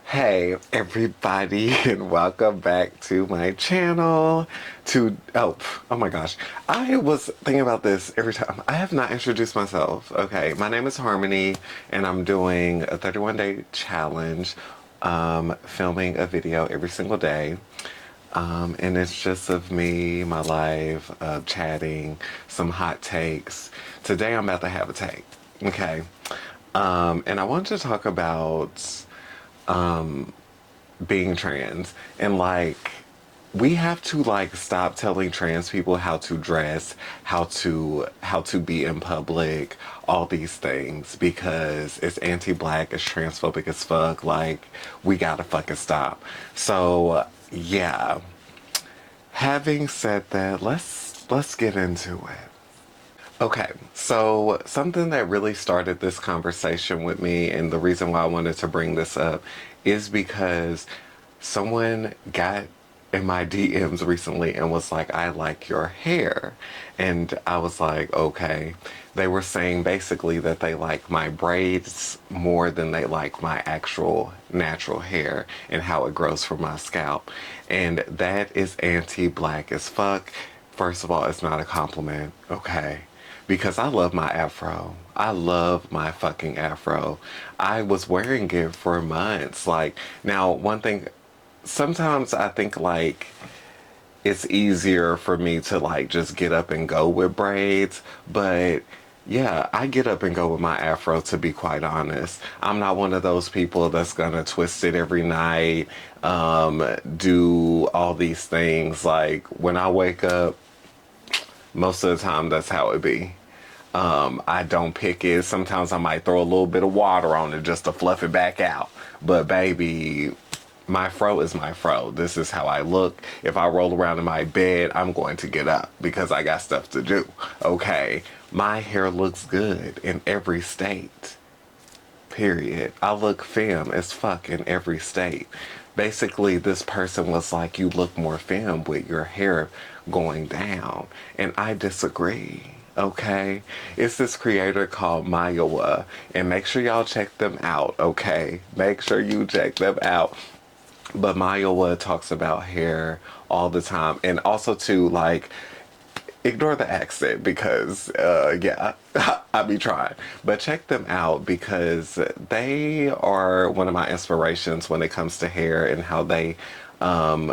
Hey everybody and welcome back to my channel oh my gosh, I was thinking about this every time. I have not introduced myself. Okay, my name is Harmony and I'm doing a 31-day challenge, filming a video every single day. And it's just of me, my life, chatting, some hot takes. Today I'm about to have a take. Okay. And I wanted to talk about being trans and like we have to like stop telling trans people how to dress, how to be in public, all these things because it's anti-black, it's transphobic as fuck. Like we gotta fucking stop. So yeah. Having said that, let's get into it. Okay, so something that really started this conversation with me, and the reason why I wanted to bring this up is because someone got in my DMs recently and was like, I like your hair. And I was like, okay. They were saying basically that they like my braids more than they like my actual natural hair and how it grows from my scalp. And that is anti-black as fuck. First of all, it's not a compliment, okay? Because I love my afro. I love my fucking afro. I was wearing it for months. Like, now, one thing, sometimes I think like it's easier for me to like just get up and go with braids, but yeah, I get up and go with my afro to be quite honest. I'm not one of those people that's gonna twist it every night, do all these things. Like when I wake up, most of the time that's how it be. I don't pick it. Sometimes I might throw a little bit of water on it just to fluff it back out. But baby, my fro is my fro. This is how I look. If I roll around in my bed, I'm going to get up because I got stuff to do. Okay. My hair looks good in every state. Period. I look femme as fuck in every state. Basically, this person was like, you look more femme with your hair going down. And I disagree. Okay? It's this creator called Mayowa. And make sure y'all check them out. Okay? Make sure you check them out. But Mayowa talks about hair all the time. And also, too, like, ignore the accent because yeah, I be trying, but check them out because they are one of my inspirations when it comes to hair and how they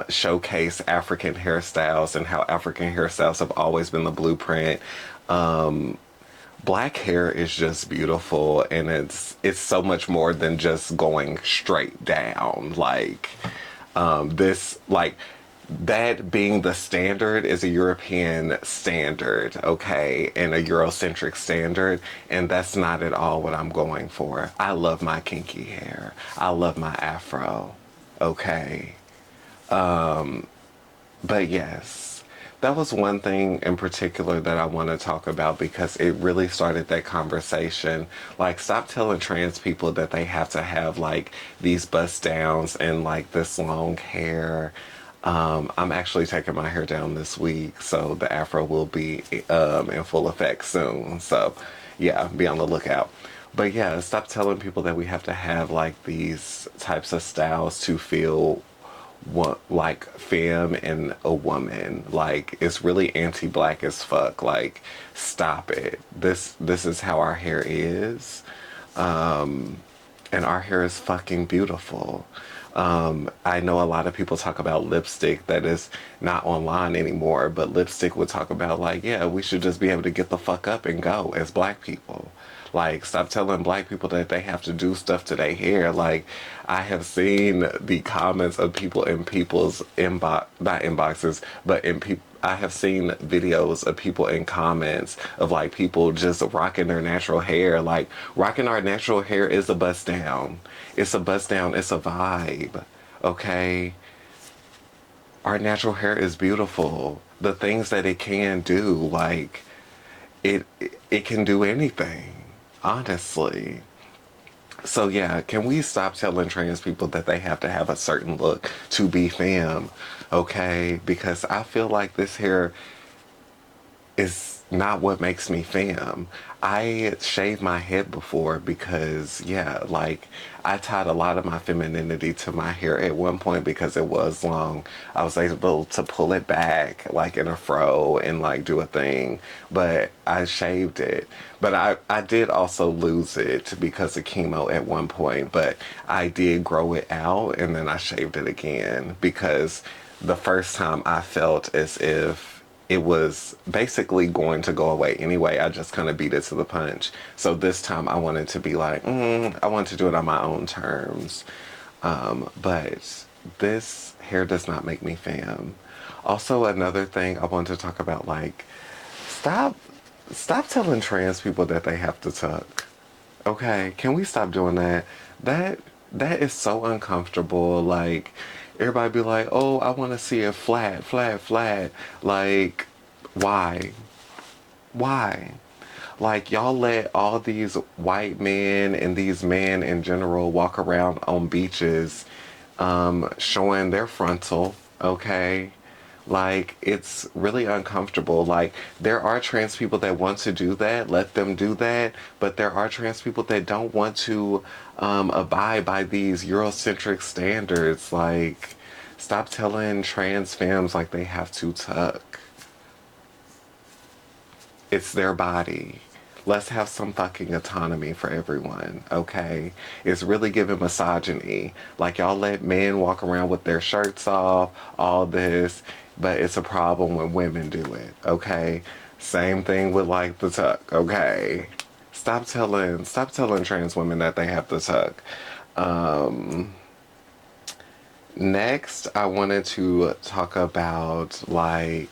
showcase African hairstyles and how African hairstyles have always been the blueprint. Black hair is just beautiful and it's so much more than just going straight down like this like that being the standard is a European standard, okay, and a Eurocentric standard, and that's not at all what I'm going for. I love my kinky hair. I love my afro, okay. But yes, that was one thing in particular that I want to talk about because it really started that conversation. Like, stop telling trans people that they have to have like these bust downs and like this long hair. I'm actually taking my hair down this week, so the afro will be in full effect soon. So, yeah, be on the lookout. But yeah, stop telling people that we have to have like these types of styles to feel what like femme and a woman. Like it's really anti-black as fuck. Like stop it. This is how our hair is. And our hair is fucking beautiful. I know a lot of people talk about lipstick that is not online anymore, but lipstick would talk about like, yeah, we should just be able to get the fuck up and go as black people. Like, stop telling black people that they have to do stuff to their hair. Like, I have seen the comments of people in people's inbox, not inboxes, but in people. I have seen videos of people in comments of like people just rocking their natural hair. Like, rocking our natural hair is a bust down. It's a bust down. It's a vibe. Okay? Our natural hair is beautiful. The things that it can do, like, it can do anything, honestly. So yeah, can we stop telling trans people that they have to have a certain look to be femme? Okay? Because I feel like this hair is not what makes me femme. I shaved my head before because, yeah, like I tied a lot of my femininity to my hair at one point because it was long. I was able to pull it back like in a fro and like do a thing, but I shaved it. But I did also lose it because of chemo at one point, but I did grow it out and then I shaved it again because the first time I felt as if it was basically going to go away anyway. I just kind of beat it to the punch. So this time I wanted to be like, I want to do it on my own terms. But this hair does not make me femme. Also, another thing I want to talk about, like, stop, stop telling trans people that they have to tuck. Okay, can we stop doing that? That that is so uncomfortable. Like everybody be like, "Oh, I want to see it flat, flat, flat." Like, why? Why? Like y'all let all these white men and these men in general walk around on beaches, showing their frontal. Okay, like, it's really uncomfortable. Like, there are trans people that want to do that, let them do that, but there are trans people that don't want to abide by these Eurocentric standards. Like, stop telling trans femmes like they have to tuck. It's their body. Let's have some fucking autonomy for everyone, okay? It's really giving misogyny. Like, y'all let men walk around with their shirts off, all this, but it's a problem when women do it, okay? Same thing with, like, the tuck, okay? Stop telling trans women that they have to tuck. Um, Next, I wanted to talk about, like,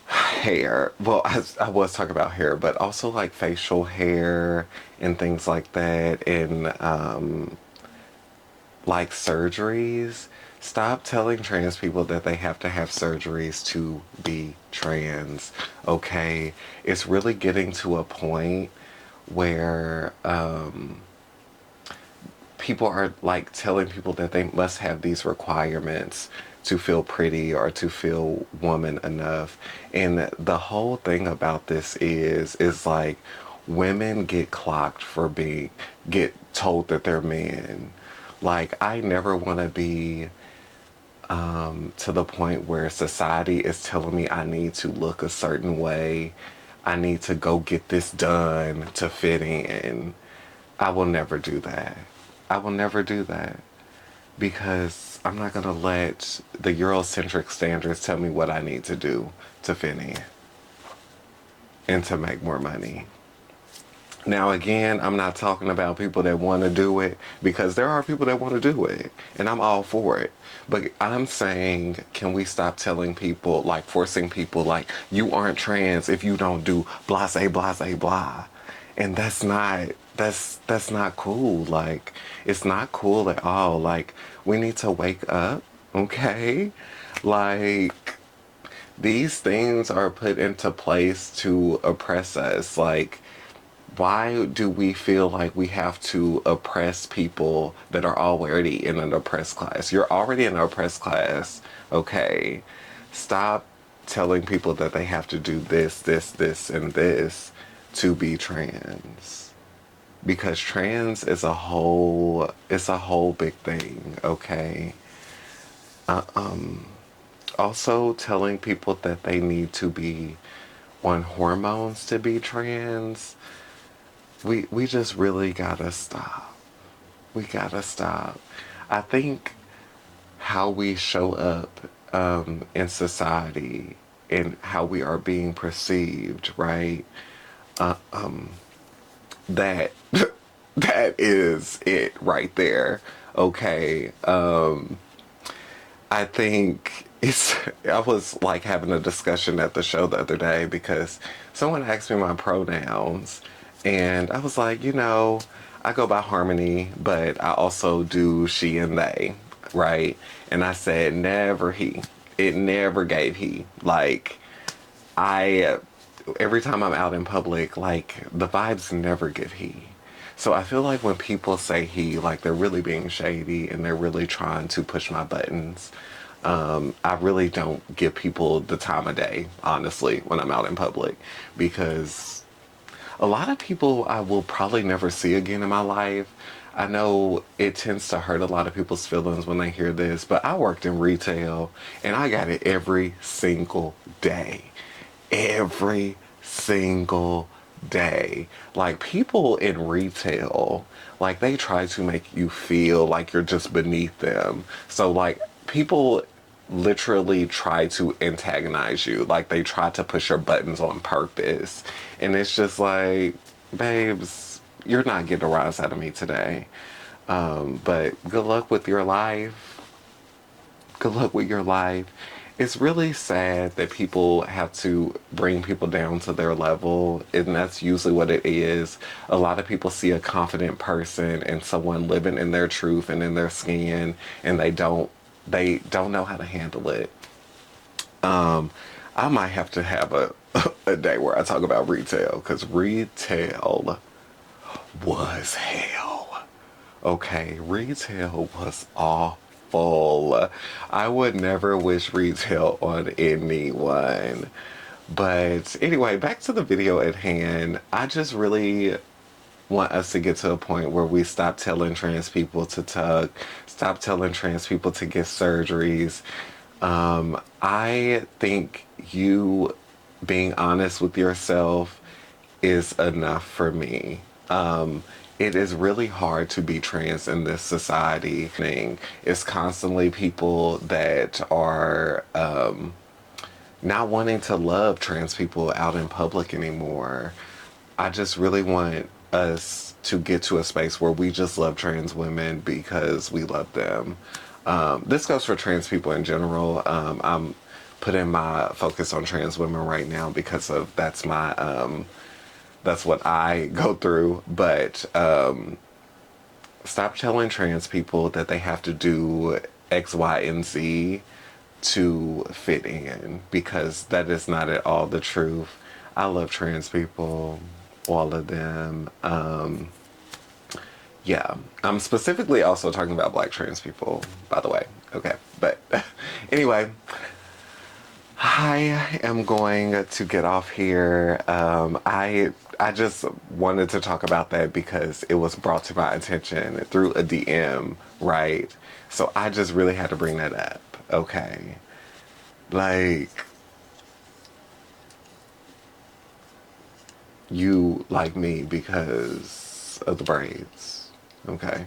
hair. Well, I was talking about hair, but also like facial hair and things like that, and like surgeries. Stop telling trans people that they have to have surgeries to be trans. Okay, it's really getting to a point where people are like telling people that they must have these requirements to feel pretty or to feel woman enough. And the whole thing about this is like women get clocked for being get told that they're men. Like I never want to be to the point where society is telling me I need to look a certain way. I need to go get this done to fit in. I will never do that. I will never do that because I'm not going to let the Eurocentric standards tell me what I need to do to fit in and to make more money. Now, again, I'm not talking about people that want to do it because there are people that want to do it and I'm all for it. But I'm saying, can we stop telling people, like forcing people, like, you aren't trans if you don't do blase, blase, blah. And that's not cool. Like, it's not cool at all. Like, we need to wake up, okay? Like, these things are put into place to oppress us. Like, why do we feel like we have to oppress people that are already in an oppressed class? You're already in an oppressed class, okay? Stop telling people that they have to do this, this, this, and this to be trans. Because trans is it's a whole big thing, okay? Also telling people that they need to be on hormones to be trans, we just really gotta stop. We gotta stop. I think how we show up in society and how we are being perceived, right? That that is it right there. Okay. I think it's I was like having a discussion at the show the other day because someone asked me my pronouns and I was like, I go by Harmony, but I also do she and they, right? And I said never he. It never gave he. Like I every time I'm out in public, like the vibes never give he. So I feel like when people say he, like they're really being shady and they're really trying to push my buttons. I really don't give people the time of day, honestly, when I'm out in public because a lot of people I will probably never see again in my life. I know it tends to hurt a lot of people's feelings when they hear this, but I worked in retail and I got it every single day. Every single day. Like people in retail, like they try to make you feel like you're just beneath them. So like people literally try to antagonize you. Like they try to push your buttons on purpose. And it's just like, babes, you're not getting a rise out of me today. But good luck with your life. Good luck with your life. It's really sad that people have to bring people down to their level, and that's usually what it is. A lot of people see a confident person and someone living in their truth and in their skin, and they don't know how to handle it. I might have to have a a day where I talk about retail because retail was hell. Okay, retail was awful. I would never wish retail on anyone. But anyway, back to the video at hand. I just really want us to get to a point where we stop telling trans people to tug, stop telling trans people to get surgeries. I think you being honest with yourself is enough for me. It is really hard to be trans in this society. It's constantly people that are not wanting to love trans people out in public anymore. I just really want us to get to a space where we just love trans women because we love them. This goes for trans people in general. I'm putting my focus on trans women right now because of that's what I go through. But stop telling trans people that they have to do X, Y, and Z to fit in because that is not at all the truth. I love trans people, all of them. Yeah, I'm specifically also talking about black trans people, by the way. Okay, but anyway, I am going to get off here. I just wanted to talk about that because it was brought to my attention through a DM, right? So I just really had to bring that up. Okay, like you like me because of the braids. Okay.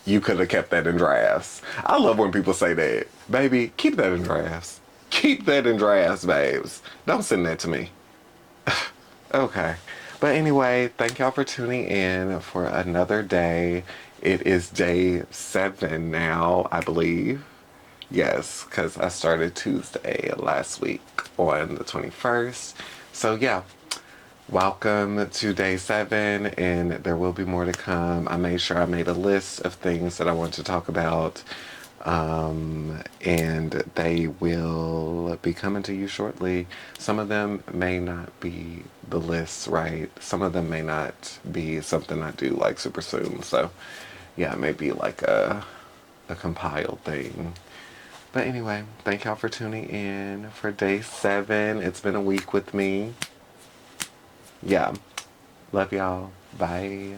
You could have kept that in drafts. I love when people say that. Baby, keep that in drafts. Keep that in drafts, babes. Don't send that to me. Okay. But anyway, thank y'all for tuning in for another day. It is day 7 now, I believe. Yes, because I started Tuesday last week on the 21st. So yeah, welcome to day 7, and there will be more to come. I made sure I made a list of things that I want to talk about, and they will be coming to you shortly. Some of them may not be the list, right? Some of them may not be something I do like super soon. So yeah, it may be like a compiled thing. But anyway, thank y'all for tuning in for day 7. It's been a week with me. Yeah. Love y'all. Bye.